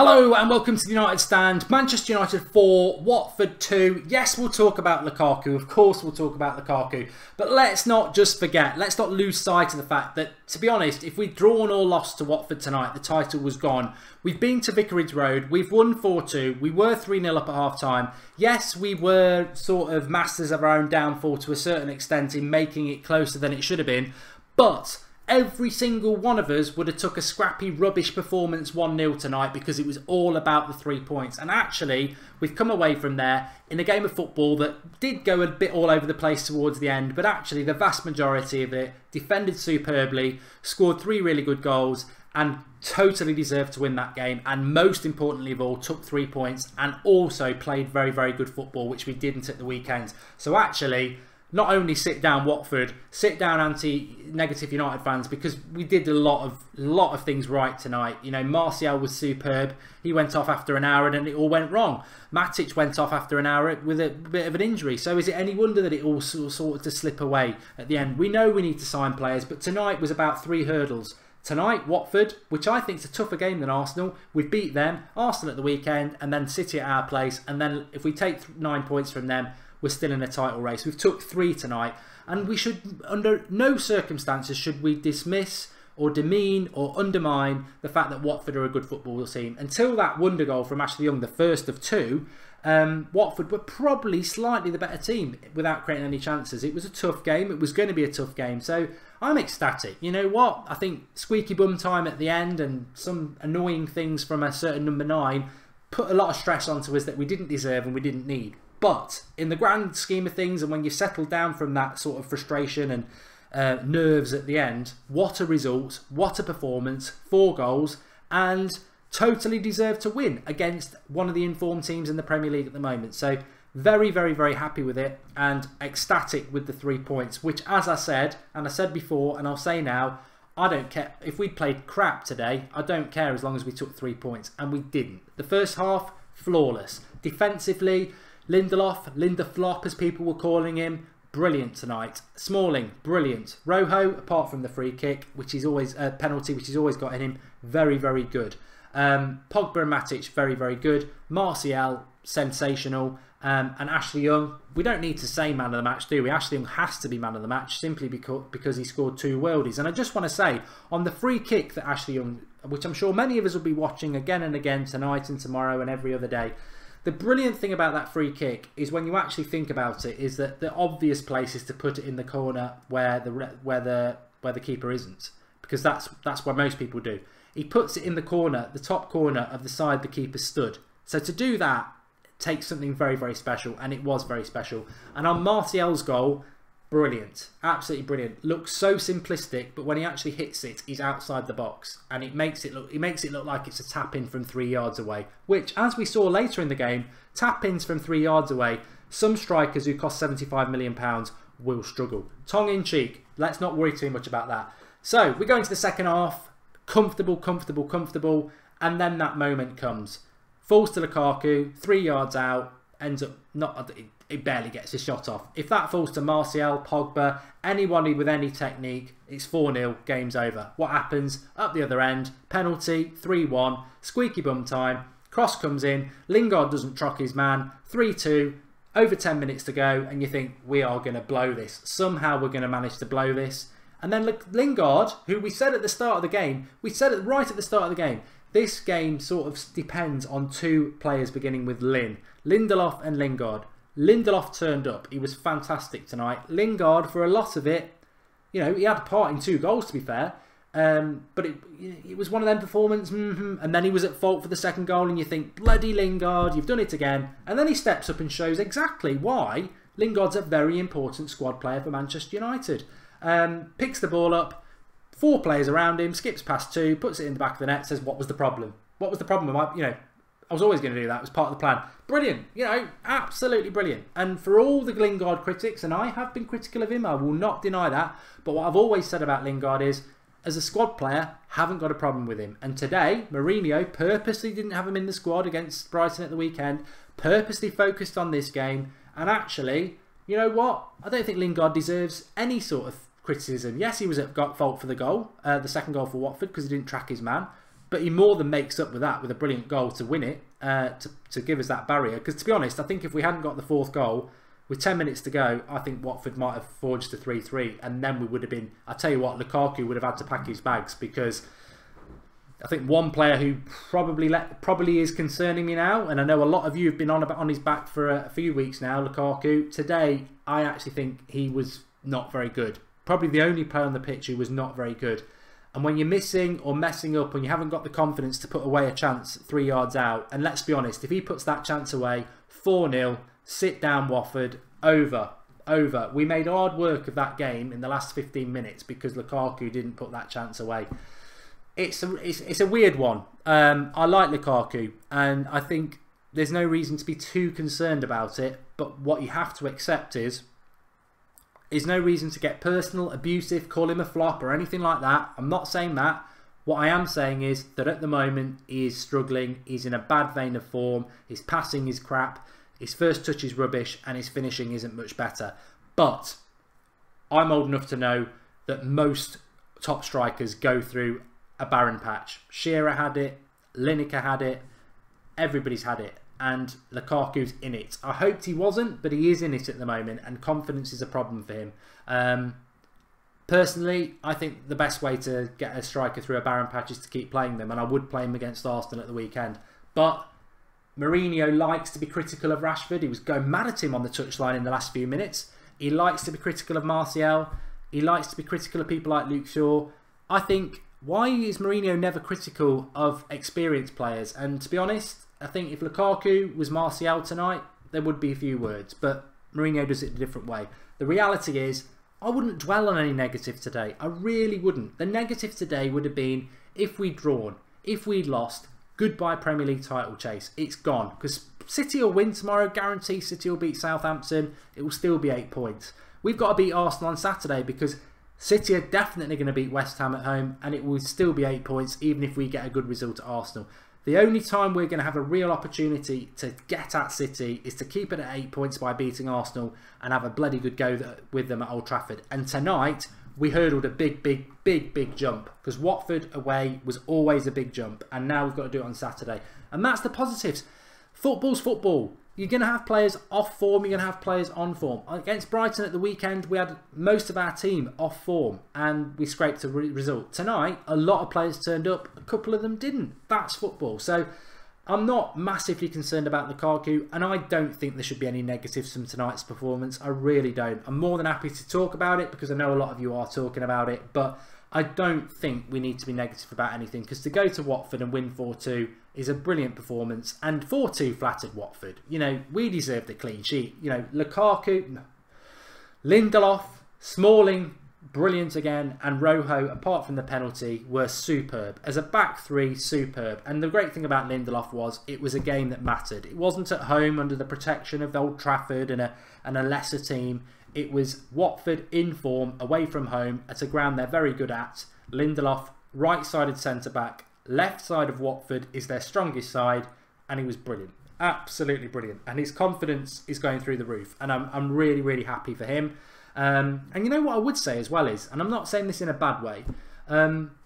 Hello and welcome to the United Stand. Manchester United 4, Watford 2. Yes, we'll talk about Lukaku. Of course we'll talk about Lukaku. But let's not just forget, let's not lose sight of the fact that, to be honest, if we'd drawn or lost to Watford tonight, the title was gone. We've been to Vicarage Road. We've won 4-2. We were 3-0 up at half-time. Yes, we were sort of masters of our own downfall to a certain extent in making it closer than it should have been. But every single one of us would have took a scrappy, rubbish performance 1-0 tonight because it was all about the 3 points. And actually, we've come away from there in a game of football that did go a bit all over the place towards the end, but actually the vast majority of it defended superbly, scored 3 really good goals, and totally deserved to win that game. And most importantly of all, took 3 points and also played very, very good football, which we didn't at the weekend. So actually, not only sit down Watford, sit down anti-negative United fans, because we did a lot of things right tonight. You know, Martial was superb. He went off after an hour and then it all went wrong. Matic went off after an hour with a bit of an injury. So is it any wonder that it all sort of to slip away at the end? We know we need to sign players, but tonight was about 3 hurdles. Tonight, Watford, which I think is a tougher game than Arsenal, we beat them, Arsenal at the weekend, and then City at our place. And then if we take 9 points from them, we're still in a title race. We've took 3 tonight, and we should, under no circumstances, should we dismiss or demean or undermine the fact that Watford are a good football team. Until that wonder goal from Ashley Young, the first of 2, Watford were probably slightly the better team without creating any chances. It was a tough game. It was going to be a tough game. So I'm ecstatic. You know what? I think squeaky bum time at the end and some annoying things from a certain number 9 put a lot of stress onto us that we didn't deserve and we didn't need. But in the grand scheme of things, and when you settle down from that sort of frustration and nerves at the end, what a result, what a performance, 4 goals, and totally deserved to win against one of the informed teams in the Premier League at the moment. So very, very, very happy with it and ecstatic with the 3 points, which, as I said, and I said before, and I'll say now, I don't care. If we played crap today, I don't care as long as we took 3 points, and we didn't. The first half, flawless. Defensively, Lindelof, as people were calling him, brilliant tonight. Smalling, brilliant. Rojo, apart from the free kick, which is always a penalty, which he's always got in him, very, very good. Pogba and Matic, very, very good. Martial, sensational. And Ashley Young, we don't need to say man of the match, do we? Ashley Young has to be man of the match simply because he scored 2 worldies. And I just want to say, on the free kick that Ashley Young, which I'm sure many of us will be watching again and again tonight and tomorrow and every other day, the brilliant thing about that free kick is when you actually think about it, is that the obvious place is to put it in the corner where the keeper isn't, because that's what most people do. He puts it in the corner, the top corner of the side the keeper stood. So to do that takes something very, very special, and it was very special. And on Martial's goal, brilliant, absolutely brilliant. Looks so simplistic, but when he actually hits it, he's outside the box, and it makes it look like it's a tap in from 3 yards away. Which, as we saw later in the game, tap ins from 3 yards away, some strikers who cost £75 million will struggle. Tongue in cheek. Let's not worry too much about that. So we go into the second half, comfortable, and then that moment comes. Falls to Lukaku, 3 yards out, ends up not. It barely gets a shot off. If that falls to Martial, Pogba, anybody with any technique, it's 4-0, game's over. What happens? Up the other end, penalty, 3-1, squeaky bum time, cross comes in, Lingard doesn't trock his man, 3-2, over 10 minutes to go, and you think, we are going to blow this. Somehow we're going to manage to blow this. And then Lingard, who we said at the start of the game, right at the start of the game, this game sort of depends on 2 players beginning with Lindelof and Lingard. Lindelof turned up. He was fantastic tonight. Lingard, for a lot of it, you know, he had a part in 2 goals, to be fair. But it was one of them performances. And then he was at fault for the second goal, and you think, bloody Lingard, you've done it again. And then he steps up and shows exactly why Lingard's a very important squad player for Manchester United. Picks the ball up, 4 players around him, skips past 2, puts it in the back of the net, says, what was the problem? What was the problem? I was always going to do that. It was part of the plan. Brilliant. You know, absolutely brilliant. And for all the Lingard critics, and I have been critical of him, I will not deny that. But what I've always said about Lingard is, as a squad player, haven't got a problem with him. And today, Mourinho purposely didn't have him in the squad against Brighton at the weekend, purposely focused on this game. And actually, you know what? I don't think Lingard deserves any sort of criticism. Yes, he was at fault for the goal, the second goal for Watford, because he didn't track his man. But he more than makes up with that with a brilliant goal to win it, to give us that barrier. Because to be honest, I think if we hadn't got the fourth goal, with 10 minutes to go, I think Watford might have forged a 3-3, and then we would have been... I tell you what, Lukaku would have had to pack his bags, because I think one player who probably is concerning me now, and I know a lot of you have been on his back for a few weeks now, Lukaku. Today, I actually think he was not very good. Probably the only player on the pitch who was not very good. And when you're missing or messing up and you haven't got the confidence to put away a chance 3 yards out, and let's be honest, if he puts that chance away, 4-0, sit down Watford, over. We made hard work of that game in the last 15 minutes because Lukaku didn't put that chance away. It's a weird one. I like Lukaku, and I think there's no reason to be too concerned about it, but what you have to accept is no reason to get personal, abusive, call him a flop or anything like that. I'm not saying that. What I am saying is that at the moment he is struggling. He's in a bad vein of form. His passing is crap. His first touch is rubbish, and his finishing isn't much better. But I'm old enough to know that most top strikers go through a barren patch. Shearer had it. Lineker had it. Everybody's had it. And Lukaku's in it. I hoped he wasn't, but he is in it at the moment, and confidence is a problem for him. Personally, I think the best way to get a striker through a barren patch is to keep playing them, and I would play him against Arsenal at the weekend. But Mourinho likes to be critical of Rashford. He was going mad at him on the touchline in the last few minutes. He likes to be critical of Martial. He likes to be critical of people like Luke Shaw. I think, why is Mourinho never critical of experienced players? And to be honest, I think if Lukaku was Martial tonight, there would be a few words. But Mourinho does it a different way. The reality is, I wouldn't dwell on any negative today. I really wouldn't. The negative today would have been if we'd drawn, if we'd lost. Goodbye Premier League title chase. It's gone. Because City will win tomorrow. Guarantee City will beat Southampton. It will still be 8 points. We've got to beat Arsenal on Saturday because City are definitely going to beat West Ham at home, and it will still be 8 points even if we get a good result at Arsenal. The only time we're going to have a real opportunity to get at City is to keep it at 8 points by beating Arsenal and have a bloody good go with them at Old Trafford. And tonight, we hurdled a big jump, because Watford away was always a big jump, and now we've got to do it on Saturday. And that's the positives. Football's football. You're going to have players off form, you're going to have players on form. Against Brighton at the weekend, we had most of our team off form, and we scraped a result. Tonight, a lot of players turned up, a couple of them didn't. That's football. So I'm not massively concerned about Lukaku, and I don't think there should be any negatives from tonight's performance. I really don't. I'm more than happy to talk about it because I know a lot of you are talking about it, but I don't think we need to be negative about anything, because to go to Watford and win 4-2 is a brilliant performance, and 4-2 flattered Watford. You know, we deserved a clean sheet. You know, Lukaku, Lindelof, Smalling, brilliant again, and Rojo, apart from the penalty, were superb. As a back three, superb. And the great thing about Lindelof was it was a game that mattered. It wasn't at home under the protection of Old Trafford and a lesser team. It was Watford in form, away from home, at a ground they're very good at. Lindelof, right-sided centre-back, left side of Watford is their strongest side, and he was brilliant. Absolutely brilliant. And his confidence is going through the roof, and I'm really, really happy for him. And you know what I would say as well is, and I'm not saying this in a bad way,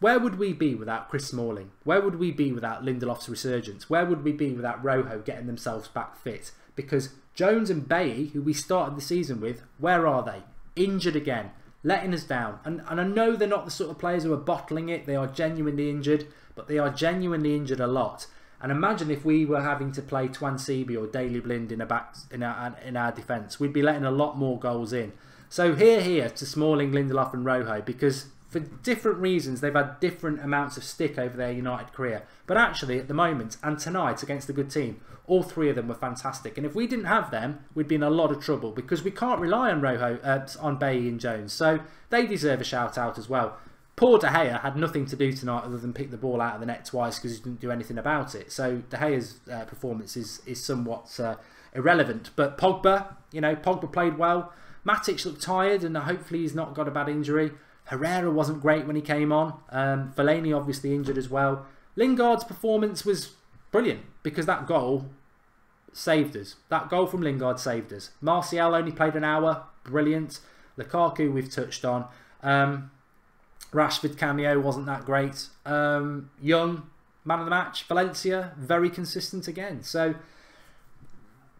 where would we be without Chris Smalling? Where would we be without Lindelof's resurgence? Where would we be without Rojo getting themselves back fit? Because Jones and Bailly, who we started the season with, where are they? Injured again, letting us down. And I know they're not the sort of players who are bottling it. They are genuinely injured, but they are genuinely injured a lot. And imagine if we were having to play Twansibi or Daley Blind in our defence. We'd be letting a lot more goals in. So here to Smalling, Lindelof and Rojo, because for different reasons they've had different amounts of stick over their United career. But actually at the moment, and tonight against a good team, all three of them were fantastic. And if we didn't have them, we'd be in a lot of trouble, because we can't rely on Rojo, on Bailly and Jones. So they deserve a shout out as well. Poor De Gea had nothing to do tonight other than pick the ball out of the net twice because he didn't do anything about it. So De Gea's performance is somewhat irrelevant. But Pogba, you know, Pogba played well. Matic looked tired, and hopefully he's not got a bad injury. Herrera wasn't great when he came on. Fellaini obviously injured as well. Lingard's performance was brilliant because that goal saved us. That goal from Lingard saved us. Martial only played an hour. Brilliant. Lukaku we've touched on. Rashford cameo wasn't that great. Young, man of the match. Valencia, very consistent again. So,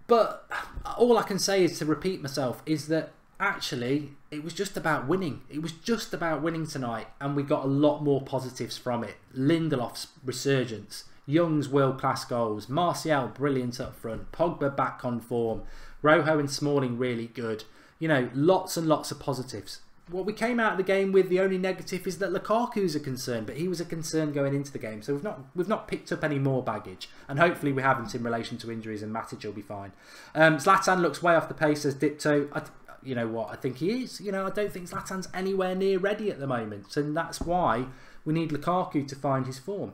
but all I can say is, to repeat myself, is that actually it was just about winning. It was just about winning tonight, and we got a lot more positives from it. Lindelof's resurgence, Young's world-class goals, Martial brilliant up front, Pogba back on form, Rojo and Smalling really good. You know, lots and lots of positives. What we came out of the game with, the only negative is that Lukaku's a concern, but he was a concern going into the game, so we've not picked up any more baggage, and hopefully we haven't in relation to injuries, and Matic will be fine. Zlatan looks way off the pace, as Dipto. You know what, I think he is. You know, I don't think Zlatan's anywhere near ready at the moment, and that's why we need Lukaku to find his form.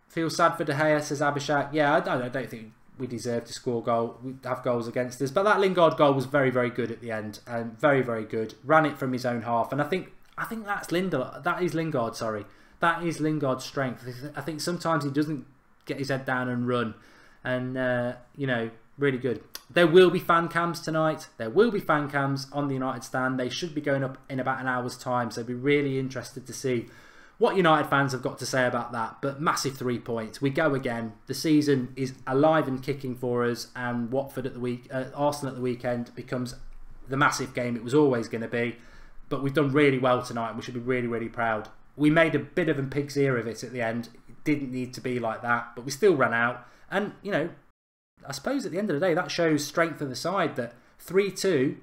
Feel sad for De Gea, says Abhishek. Yeah, I don't think we deserve to score goal. We have goals against us, but that Lingard goal was very, very good at the end, and very, very good. Ran it from his own half, and I think that's Lingard. That is Lingard. Sorry, that is Lingard's strength. I think sometimes he doesn't get his head down and run, and you know, really good. There will be fan cams tonight. There will be fan cams on the United stand. They should be going up in about an hour's time, so I'd be really interested to see what United fans have got to say about that. But massive 3 points. We go again. The season is alive and kicking for us, and Watford at the Arsenal at the weekend becomes the massive game it was always going to be. But we've done really well tonight, and we should be really, really proud. We made a bit of a pig's ear of it at the end. It didn't need to be like that, but we still ran out. And, you know, I suppose at the end of the day, that shows strength of the side, that 3-2,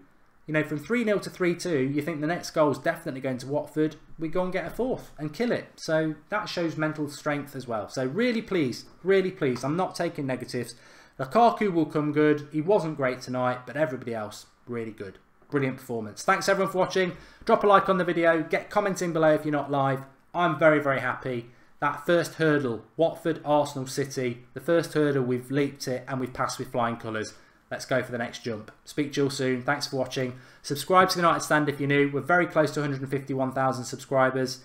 you know, from 3-0 to 3-2, you think the next goal is definitely going to Watford. We go and get a fourth and kill it. So that shows mental strength as well. So really pleased, really pleased. I'm not taking negatives. Lukaku will come good. He wasn't great tonight, but everybody else, really good. Brilliant performance. Thanks everyone for watching. Drop a like on the video. Get commenting below if you're not live. I'm very, very happy. That first hurdle, Watford, Arsenal, City, the first hurdle, we've leaped it and we've passed with flying colours. Let's go for the next jump. Speak to you all soon. Thanks for watching. Subscribe to the United Stand if you're new. We're very close to 151,000 subscribers.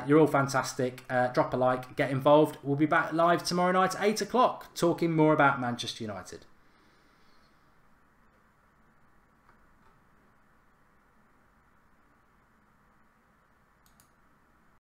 You're all fantastic. Drop a like, get involved. We'll be back live tomorrow night at 8 o'clock talking more about Manchester United.